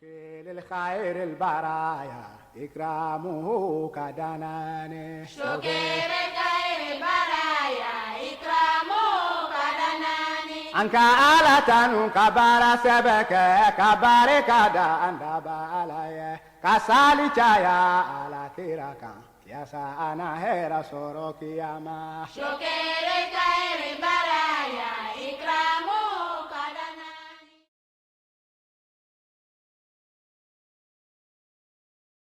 للخير البرايا إكرامه كدناني شكر خير البرايا إكرامه كدناني أنك آلة كبار سبك كبار كدا أنت بالي كسالي جايا على كيراكا يا سانا هيرا سوروكي يا ما شكر خير البرايا إكرامه كدناني.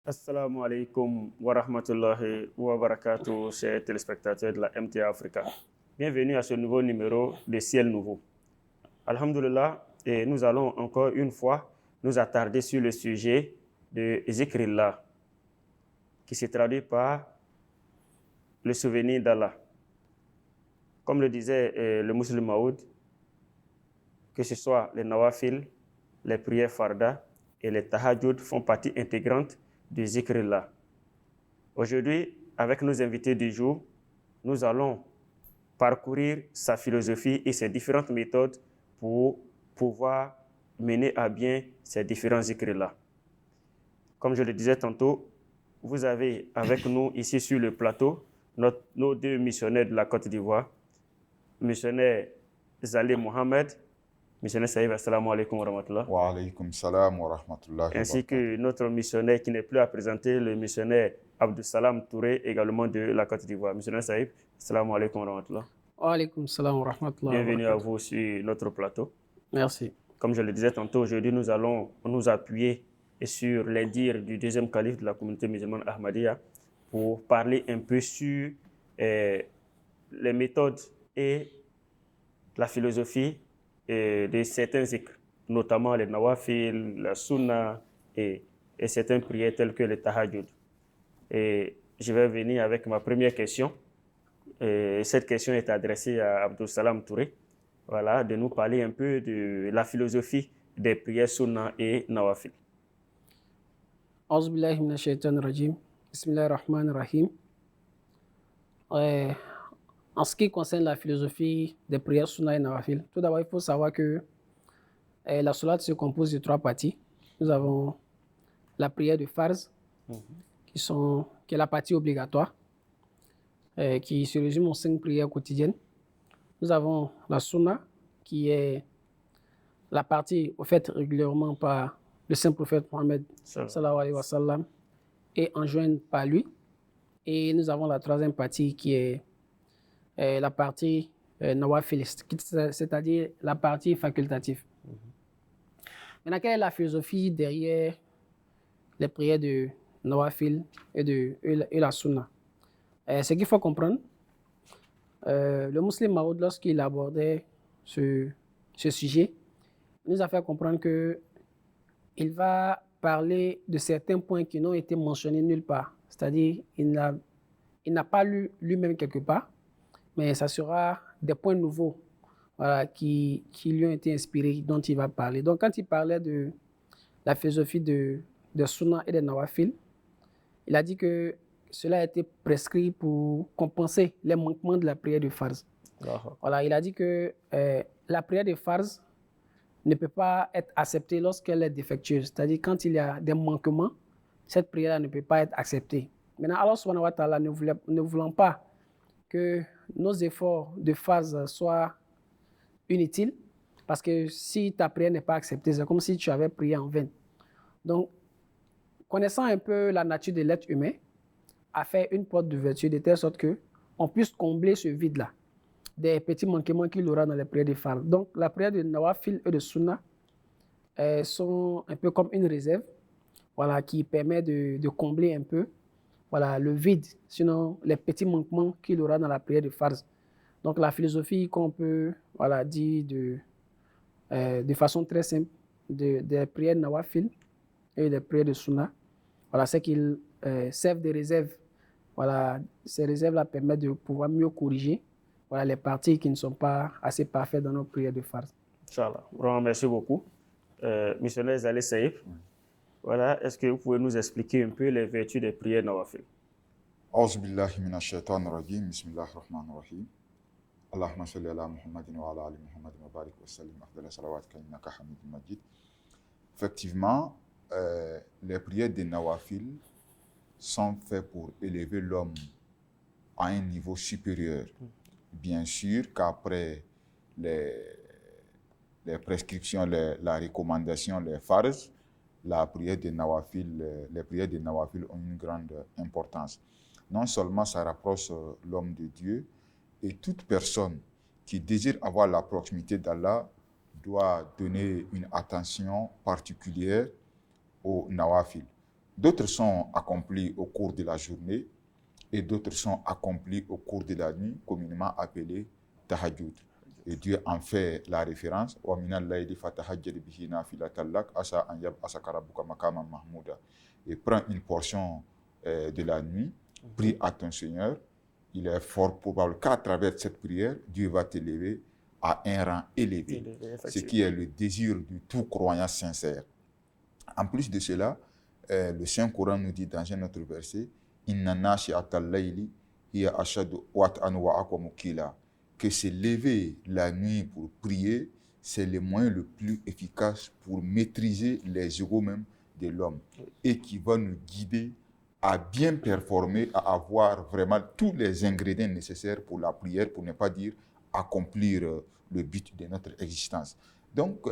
Assalamu alaikum wa rahmatullahi wa barakatuh, chers téléspectateurs de la MTA Africa. Bienvenue à ce nouveau numéro de Ciel Nouveau. Alhamdulillah, et nous allons encore une fois nous attarder sur le sujet de Zikrillah, qui se traduit par le souvenir d'Allah. Comme le disait le musulman Maoud, que ce soit les nawafil, les prières farda et les tahajjud font partie intégrante du Zikrillah. Aujourd'hui, avec nos invités du jour, nous allons parcourir sa philosophie et ses différentes méthodes pour pouvoir mener à bien ces différents Zikrillah. Comme je le disais tantôt, vous avez avec nous ici sur le plateau nos deux missionnaires de la Côte d'Ivoire, missionnaire Zalé Mohamed, missionnaire Saïf, assalamu alaikum wa rahmatullah. Wa alaykum salam wa rahmatullah. Ainsi que notre missionnaire qui n'est plus à présenter, le missionnaire Abdou Salam Touré, également de la Côte d'Ivoire. Missionnaire Saïf, assalamu alaikum wa rahmatullah. Wa alaykum salam wa rahmatullah. Bienvenue à vous sur notre plateau. Merci. Comme je le disais tantôt, aujourd'hui nous allons nous appuyer sur les dires du deuxième calife de la communauté musulmane Ahmadiyya pour parler un peu sur les méthodes et la philosophie de certains zikrs, notamment les nawafil, la sunna et certaines prières telles que le tahajjud. Et je vais venir avec ma première question. Et cette question est adressée à Abdou Salam Touré, voilà, de nous parler un peu de la philosophie des prières sunna et nawafil. A'udhu billahi minash shaitanir rajim. Bismillahir rahmanir rahim. En ce qui concerne la philosophie des prières sunna et nawafil, tout d'abord, il faut savoir que la salat se compose de trois parties. Nous avons la prière de farz, qui est la partie obligatoire, qui se résume en 5 prières quotidiennes. Nous avons la sunna, qui est la partie faite régulièrement par le saint prophète Mohammed sallallahu alayhi wa sallam et enjointe par lui. Et nous avons la troisième partie qui est la partie nawafil, c'est-à-dire la partie facultative. Maintenant, quelle est la philosophie derrière les prières de nawafil et la sunna? Ce qu'il faut comprendre, le musulman Maoud, lorsqu'il abordait ce sujet, nous a fait comprendre que il va parler de certains points qui n'ont été mentionnés nulle part. C'est-à-dire, il n'a pas lu lui-même quelque part, mais ça sera des points nouveaux, voilà, qui lui ont été inspirés, dont il va parler. Donc, quand il parlait de la philosophie de sunna et de nawafil, il a dit que cela a été prescrit pour compenser les manquements de la prière de farz. Voilà, il a dit que la prière de farz ne peut pas être acceptée lorsqu'elle est défectueuse. C'est-à-dire quand il y a des manquements, cette prière ne peut pas être acceptée. Maintenant, Allah subhanahu wa ta'ala ne voulant pas que nos efforts de farz soient inutiles, parce que si ta prière n'est pas acceptée, c'est comme si tu avais prié en vain. Donc, connaissant un peu la nature de l'être humain, a fait une porte d'ouverture de telle sorte qu'on puisse combler ce vide-là, des petits manquements qu'il aura dans les prières de farz. Donc, la prière de nawafil et de sunna sont un peu comme une réserve, voilà, qui permet de combler un peu, voilà, le vide, sinon les petits manquements qu'il aura dans la prière de farz. Donc, la philosophie qu'on peut, voilà, dire de façon très simple des prières de nawafil et des prières de sunna, voilà, c'est qu'ils servent de réserves. Voilà, ces réserves-là permettent de pouvoir mieux corriger, voilà, les parties qui ne sont pas assez parfaites dans nos prières de farz. Inch'Allah. Vraiment, merci beaucoup. Missionnaire Zalé Saïf, voilà, est-ce que vous pouvez nous expliquer un peu les vertus des prières nawafil? A'udhu billahi minash shaitanir rajim. Bismillahir rahmanir rahim. Allahumma salli ala Muhammadin wa ala ali Muhammadin wa barik wa sallim afdala salawatika innaka hamidun majid. Effectivement, les prières des nawafil sont faites pour élever l'homme à un niveau supérieur. Bien sûr qu'après les prescriptions, la recommandation, les farz, les prières des nawafil ont une grande importance. Non seulement ça rapproche l'homme de Dieu, et toute personne qui désire avoir la proximité d'Allah doit donner une attention particulière aux nawafil. D'autres sont accomplis au cours de la journée et d'autres sont accomplis au cours de la nuit, communément appelés tahajjud. Et Dieu en fait la référence. Et prends une portion de la nuit, prie à ton Seigneur. Il est fort probable qu'à travers cette prière, Dieu va t'élever à un rang élevé, ce qui est le désir du tout croyant sincère. En plus de cela, le Saint-Coran nous dit dans un autre verset, que se lever la nuit pour prier, c'est le moyen le plus efficace pour maîtriser les égos même de l'homme et qui va nous guider à bien performer, à avoir vraiment tous les ingrédients nécessaires pour la prière, pour ne pas dire accomplir le but de notre existence. Donc,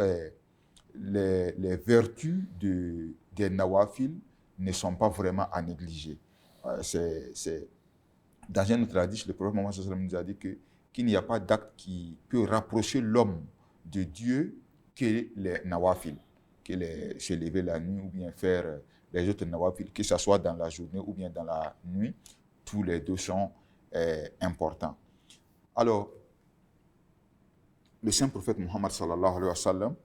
les vertus des nawafil ne sont pas vraiment à négliger. Dans un autre hadith, le prophète Mohammed sallallahu alayhi wa sallam nous a dit qu'il n'y a pas d'acte qui peut rapprocher l'homme de Dieu que les nawafil, que se lever la nuit ou bien faire les autres nawafil, que ce soit dans la journée ou bien dans la nuit, tous les deux sont importants. Alors, le saint prophète Mohammed sallallahu alayhi wa sallam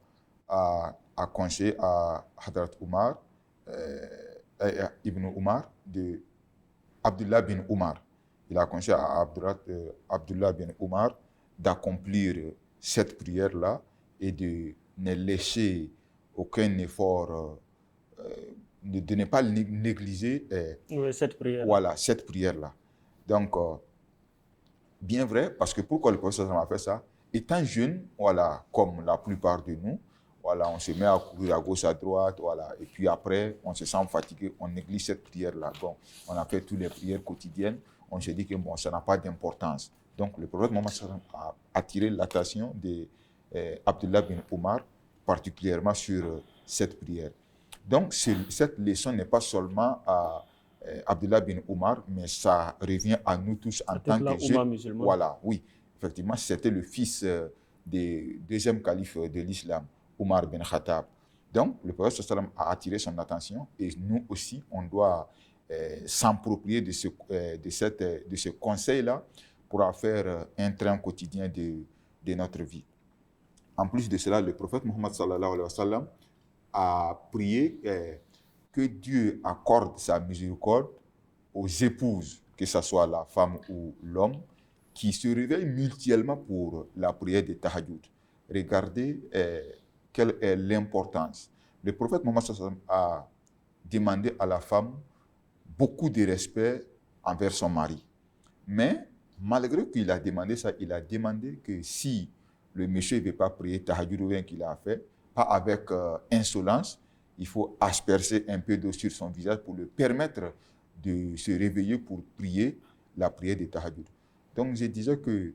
a conseillé à Hadrat Umar, Ibn Umar, de Abdullah bin Umar. Il a conseillé à Abdullah bin Umar d'accomplir cette prière-là et de ne laisser aucun effort, de ne pas négliger cette prière. Voilà, cette prière-là. Donc, bien vrai, parce que pourquoi le prophète a fait ça? Étant jeune, voilà, comme la plupart de nous, voilà, on se met à courir à gauche, à droite, voilà, et puis après, on se sent fatigué, on néglige cette prière-là. Bon, on a fait toutes les prières quotidiennes, on se dit que bon, ça n'a pas d'importance. Donc, le prophète Mohammed a attiré l'attention d'Abdullah bin Umar, particulièrement sur cette prière. Donc, cette leçon n'est pas seulement à Abdullah bin Umar, mais ça revient à nous tous en tant que jeunes. Voilà, oui, effectivement, c'était le fils du deuxième calife de l'islam, Omar bin Khattab. Donc, le prophète sallam a attiré son attention et nous aussi, on doit s'approprier de ce conseil-là pour en faire un train quotidien de notre vie. En plus de cela, le prophète Mohammed sallallahu alayhi wa sallam a prié que Dieu accorde sa miséricorde aux épouses, que ce soit la femme ou l'homme, qui se réveillent mutuellement pour la prière de tahajjud. Regardez quelle est l'importance. Le prophète Mohammed sallallahu alayhi wa sallam a demandé à la femme beaucoup de respect envers son mari. Mais malgré qu'il a demandé ça, il a demandé que si le monsieur ne veut pas prier tahajjud ou bien qu'il a fait, pas avec insolence, il faut asperger un peu d'eau sur son visage pour le permettre de se réveiller pour prier la prière de tahajjud. Donc je disais que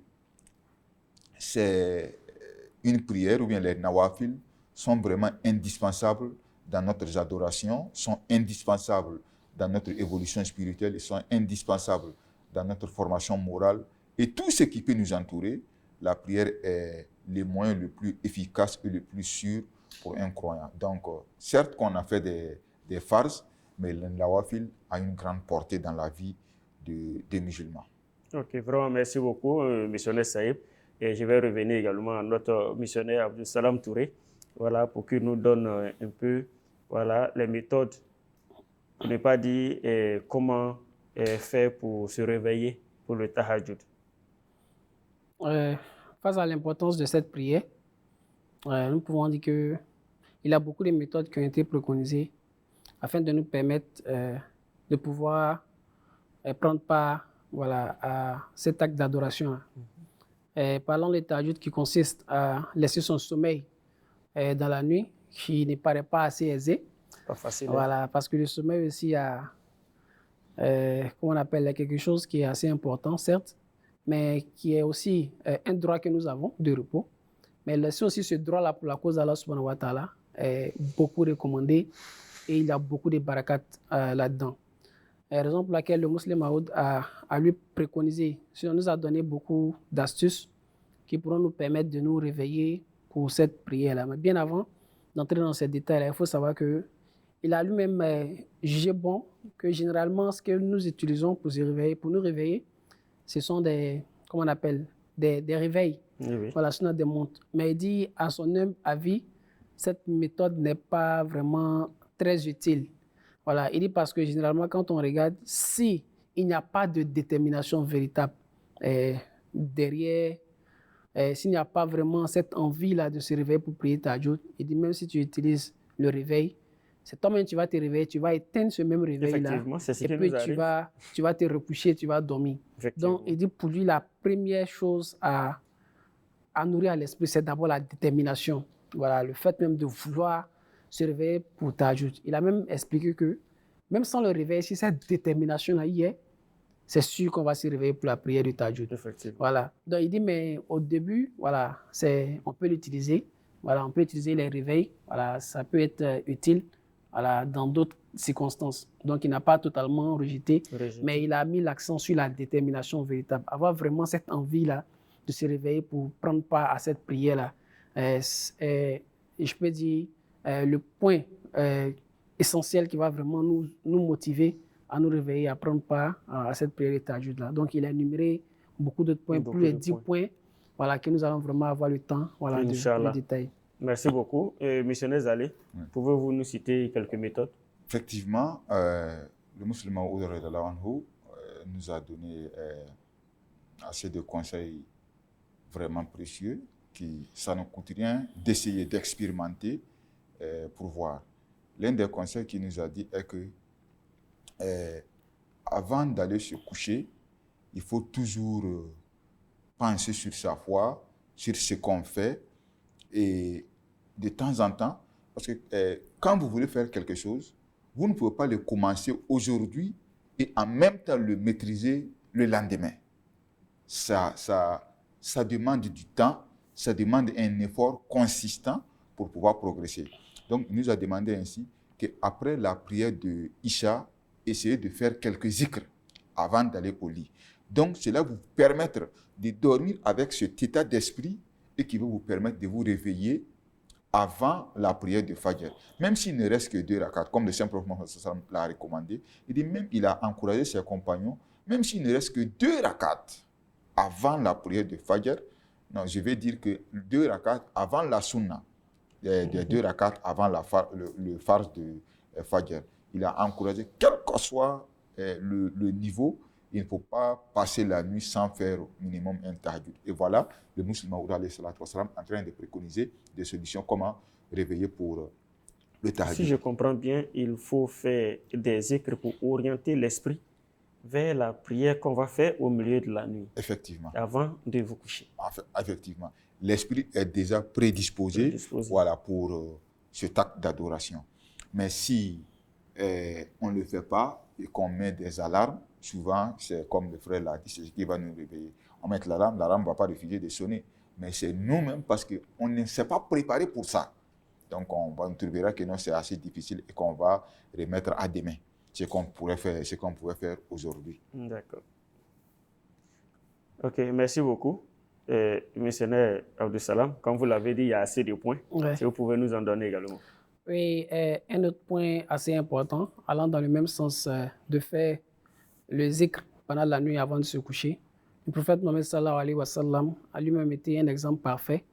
c'est une prière ou bien les nawafil sont vraiment indispensables dans notre adoration, sont indispensables dans notre évolution spirituelle, ils sont indispensables dans notre formation morale et tout ce qui peut nous entourer. La prière est le moyen le plus efficace et le plus sûr pour un croyant. Donc, certes qu'on a fait des farces, mais le nawafil a une grande portée dans la vie des musulmans. Ok, vraiment merci beaucoup, missionnaire Saïb. Et je vais revenir également à notre missionnaire Abdou Salam Touré, voilà, pour qu'il nous donne un peu voilà, les méthodes, pour ne pas dire comment faire pour se réveiller pour le tahajjud. Face à l'importance de cette prière, nous pouvons dire qu'il y a beaucoup de méthodes qui ont été préconisées afin de nous permettre de pouvoir prendre part voilà, à cet acte d'adoration. Parlons du tahajjud qui consiste à laisser son sommeil dans la nuit, qui ne paraît pas assez aisé. Pas facile. Voilà, parce que le sommeil aussi a, comment on appelle, quelque chose qui est assez important, certes, mais qui est aussi un droit que nous avons de repos. Mais laisser aussi ce droit-là pour la cause d'Allah subhanahu wa ta'ala est beaucoup recommandé et il y a beaucoup de barakat là-dedans. La raison pour laquelle le musulman Maoud a lui préconisé, sinon nous a donné beaucoup d'astuces qui pourront nous permettre de nous réveiller pour cette prière-là. Mais bien avant d'entrer dans ces détails-là, il faut savoir qu'il a lui-même jugé bon que généralement ce que nous utilisons pour nous réveiller, ce sont des, comment on appelle, des réveils. Oui. Voilà, sinon des montres. Mais il dit, à son humble avis, cette méthode n'est pas vraiment très utile. Voilà, il dit parce que généralement, quand on regarde, si il n'y a pas de détermination véritable derrière, s'il n'y a pas vraiment cette envie-là de se réveiller pour prier tahajjud, il dit même si tu utilises le réveil, c'est toi-même tu vas te réveiller, tu vas éteindre ce même réveil-là. Effectivement, c'est ce et qui puis nous arrive. tu vas te recoucher, tu vas dormir. Donc, il dit pour lui, la première chose à nourrir à l'esprit, c'est d'abord la détermination. Voilà, le fait même de vouloir se réveiller pour tahajjud. Il a même expliqué que même sans le réveil, si cette détermination-là y est, c'est sûr qu'on va se réveiller pour la prière du tahajjud. Effectivement. Voilà. Donc il dit, mais au début, voilà, on peut l'utiliser. Voilà, on peut utiliser les réveils. Voilà, ça peut être utile voilà, dans d'autres circonstances. Donc il n'a pas totalement rejeté, mais il a mis l'accent sur la détermination véritable. Avoir vraiment cette envie-là de se réveiller pour prendre part à cette prière-là. Je peux dire, le point essentiel qui va vraiment nous motiver à nous réveiller, à prendre part à cette prière de tahajjud-là. Donc, il a énuméré beaucoup d'autres points, plus de 10 points, voilà, que nous allons vraiment avoir le temps voilà, de détailler. Merci beaucoup. Missionnaire Zalé, pouvez-vous nous citer quelques méthodes? Effectivement, le musulman nous a donné assez de conseils vraiment précieux qui, ça ne coûte rien d'essayer d'expérimenter pour voir. L'un des conseils qu'il nous a dit est que avant d'aller se coucher, il faut toujours penser sur sa foi, sur ce qu'on fait et de temps en temps, parce que quand vous voulez faire quelque chose, vous ne pouvez pas le commencer aujourd'hui et en même temps le maîtriser le lendemain. Ça demande du temps, ça demande un effort consistant pour pouvoir progresser. Donc, il nous a demandé ainsi qu'après la prière de Isha, essayez de faire quelques zikrs avant d'aller au lit. Donc, cela va vous permettre de dormir avec cet état d'esprit et qui va vous permettre de vous réveiller avant la prière de Fajr. Même s'il ne reste que 2 rakats, comme le Saint-Prophète l'a recommandé, il a encouragé ses compagnons, même s'il ne reste que 2 rakats avant la prière de Fajr, non, je vais dire que 2 rakats avant la sunna, des 2 rakats avant le farz de Fajr. Il a encouragé, quel que soit le niveau, il ne faut pas passer la nuit sans faire au minimum un tahajjud. Et voilà, le musulman en train de préconiser des solutions, comment réveiller pour le tahajjud. Si je comprends bien, il faut faire des zikrs pour orienter l'esprit vers la prière qu'on va faire au milieu de la nuit. Effectivement. Avant de vous coucher. Effectivement. L'esprit est déjà prédisposé. Voilà, pour cet acte d'adoration. Mais si on ne le fait pas et qu'on met des alarmes, souvent, c'est comme le frère l'a dit, c'est ce qui va nous réveiller. On met l'alarme ne va pas refuser de sonner. Mais c'est nous-mêmes parce qu'on ne s'est pas préparé pour ça. Donc, on trouvera que non, c'est assez difficile et qu'on va remettre à demain ce qu'on pouvait faire aujourd'hui. D'accord. Ok, merci beaucoup. Missionnaire Abdou Salam, comme vous l'avez dit, il y a assez de points. Ouais. Si vous pouvez nous en donner également. Oui, un autre point assez important, allant dans le même sens de faire le zikr pendant la nuit avant de se coucher. Le prophète Mohammed sallallahu alayhi wa sallam a lui-même été un exemple parfait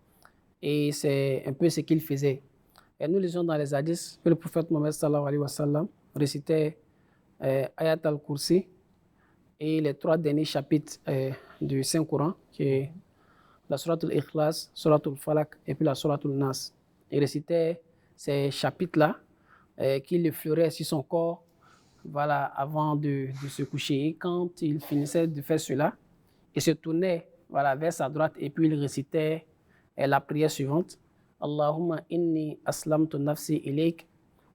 et c'est un peu ce qu'il faisait. Et nous lisons dans les hadiths que le prophète Mohammed sallallahu alayhi wa sallam récitait Ayat al-Kursi et les 3 derniers chapitres du Saint-Coran, qui est la Surat al-Ikhlas, Surat al-Falaq et puis la Surat al-Nas. Il récitait ces chapitres-là qu'il effleurait sur son corps voilà, avant de se coucher. Et quand il finissait de faire cela, il se tournait voilà, vers sa droite et puis il récitait la prière suivante. Allahumma inni aslamtu nafsi ilayk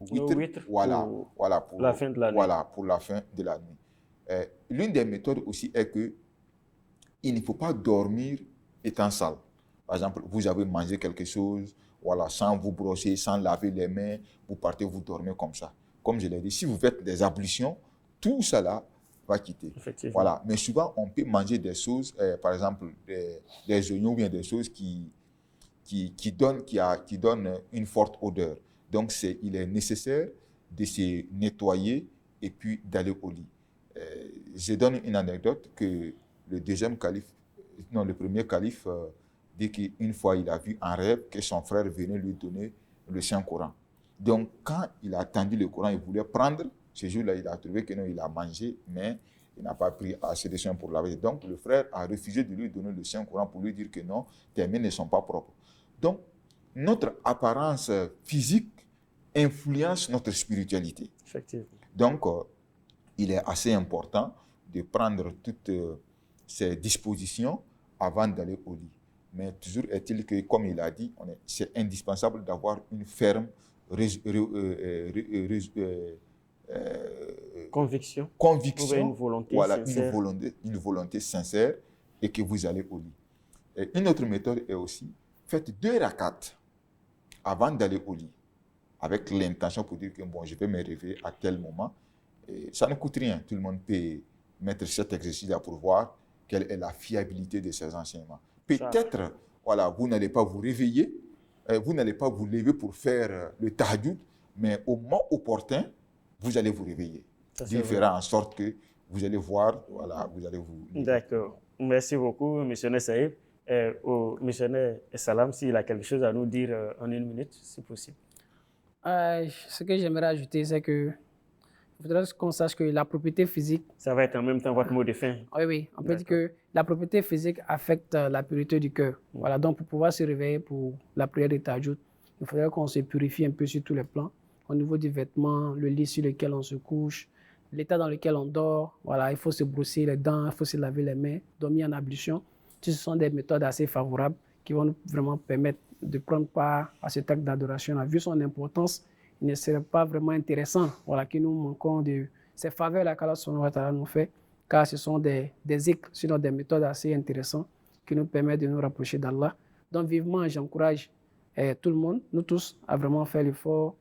witr voilà, pour voilà, pour la fin de la nuit. Voilà, pour la fin de la nuit. L'une des méthodes aussi est que il ne faut pas dormir étant sale. Par exemple, vous avez mangé quelque chose, voilà, sans vous brosser, sans laver les mains, vous partez, vous dormez comme ça. Comme je l'ai dit, si vous faites des ablutions, tout cela va quitter. Effectivement. Voilà. Mais souvent, on peut manger des choses, par exemple, des oignons ou bien des choses qui donnent une forte odeur. Donc, il est nécessaire de se nettoyer et puis d'aller au lit. Je donne une anecdote que le premier calife dit qu'une fois, il a vu en rêve que son frère venait lui donner le Saint-Coran. Donc, quand il a tendu le Coran, il voulait prendre. Ce jour-là, il a trouvé que non, il a mangé, mais il n'a pas pris assez de soin pour laver. Donc, le frère a refusé de lui donner le Saint-Coran pour lui dire que non, tes mains ne sont pas propres. Donc, notre apparence physique influence notre spiritualité. Effectivement. Donc, il est assez important de prendre toutes ces dispositions avant d'aller au lit. Mais toujours est-il que, comme il a dit, c'est indispensable d'avoir une ferme Conviction. Une volonté voilà, sincère. une volonté sincère et que vous allez au lit. Et une autre méthode est aussi, faites 2 rakats avant d'aller au lit, avec l'intention pour dire que bon, je vais me réveiller à tel moment. Et ça ne coûte rien. Tout le monde peut mettre cet exercice-là pour voir quelle est la fiabilité de ces enseignements. Peut-être, voilà, vous n'allez pas vous réveiller, vous n'allez pas vous lever pour faire le tahajjud, mais au moment opportun, vous allez vous réveiller. Dieu fera en sorte que vous allez voir, voilà, vous allez vous lever. D'accord. Merci beaucoup, missionnaire Saïb. Au missionnaire Salam, s'il a quelque chose à nous dire en 1 minute, si possible. Ce que j'aimerais ajouter, c'est que il faudrait qu'on sache que la propriété physique... Ça va être en même temps votre mot de fin. Oui, on peut dire que la propriété physique affecte la pureté du cœur. Voilà, donc pour pouvoir se réveiller pour la prière de Tahajjud, il faudrait qu'on se purifie un peu sur tous les plans. Au niveau du vêtement, le lit sur lequel on se couche, l'état dans lequel on dort. Voilà, il faut se brosser les dents, il faut se laver les mains, dormir en ablution. Ce sont des méthodes assez favorables qui vont nous vraiment permettre de prendre part à cet acte d'adoration. Vu son importance, il ne serait pas vraiment intéressant que nous manquons de ces faveurs-là qu'Allah subhanahu wa ta'ala nous fait, car ce sont des zikrs, sinon des méthodes assez intéressantes qui nous permettent de nous rapprocher d'Allah. Donc vivement, j'encourage tout le monde, nous tous, à vraiment faire l'effort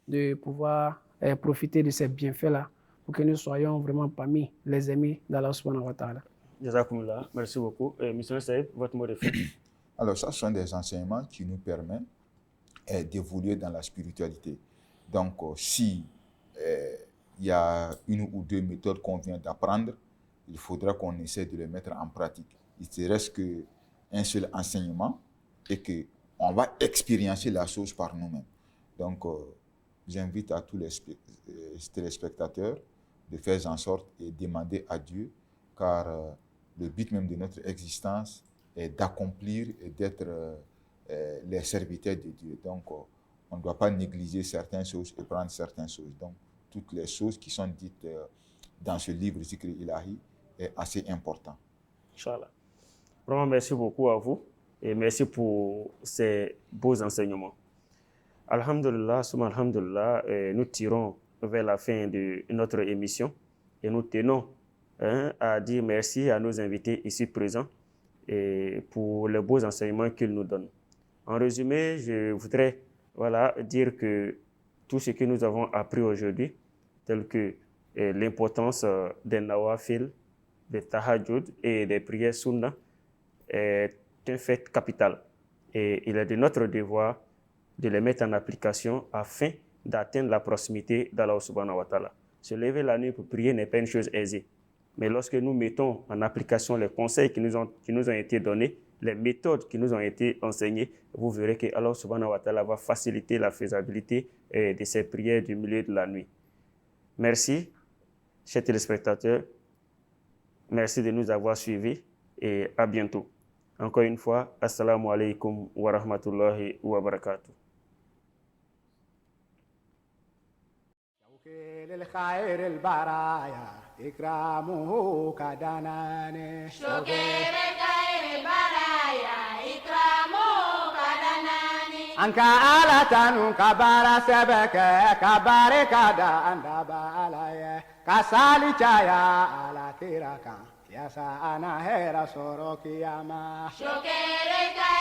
de pouvoir profiter de ces bienfaits-là pour que nous soyons vraiment parmi les amis d'Allah subhanahu wa ta'ala. Jazakumullah, merci beaucoup. Monsieur Saïd, votre mot de fin. Alors, ça, ce sont des enseignements qui nous permettent d'évoluer dans la spiritualité. Donc, si il y a 1 ou 2 méthodes qu'on vient d'apprendre, il faudra qu'on essaie de les mettre en pratique. Il ne reste qu'un seul enseignement et qu'on va expérimenter la chose par nous-mêmes. Donc, j'invite à tous les téléspectateurs de faire en sorte et demander à Dieu, car le but même de notre existence est d'accomplir et d'être les serviteurs de Dieu. Donc, on ne doit pas négliger certaines choses et prendre certaines choses. Donc, toutes les choses qui sont dites dans ce livre Zikr Ilahi est assez important. Inch'Allah. Vraiment, merci beaucoup à vous et merci pour ces beaux enseignements. Alhamdulillah, summa alhamdulillah, nous tirons vers la fin de notre émission et nous tenons à dire merci à nos invités ici présents et pour les beaux enseignements qu'ils nous donnent. En résumé, je voudrais dire que tout ce que nous avons appris aujourd'hui, tel que l'importance des nawafil, des tahajjud et des prières sunnah, est un fait capital. Et il est de notre devoir de les mettre en application afin d'atteindre la proximité d'Allah subhanahu wa ta'ala. Se lever la nuit pour prier n'est pas une chose aisée. Mais lorsque nous mettons en application les conseils qui nous ont été donnés, les méthodes qui nous ont été enseignées, vous verrez que Allah subhanahu wa ta'ala va faciliter la faisabilité de ces prières du milieu de la nuit. Merci, chers téléspectateurs. Merci de nous avoir suivis et à bientôt. Encore une fois, assalamu alaikum wa rahmatullahi wa barakatuh. للخير البرايا إكرامه كدناني شكر الخير برايا إكرامه كدناني an ka Ala tanu ka baara sɛbɛ kɛ ka barika da an daba Ala ye ka sali caya Ala kira kan yaasa an na hɛrɛ sɔrɔ kiyama. Sokere ka